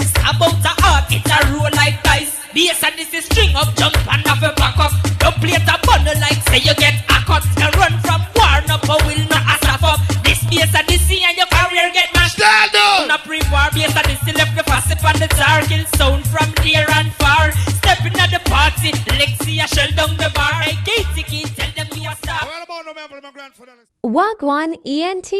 Bass and this is string up, jump and have a back up. Don't play it a bundle like say you get a cut. And run from war, no but will not ask up. This bass and this and your career get mashed. Stand up! No pre-war bass and this left the fast on the tar. Kill sound from near and far. Stepping at the party, Lexi a shell down the bar. Hey, Katie, tell them we are star. Wagwan ENT.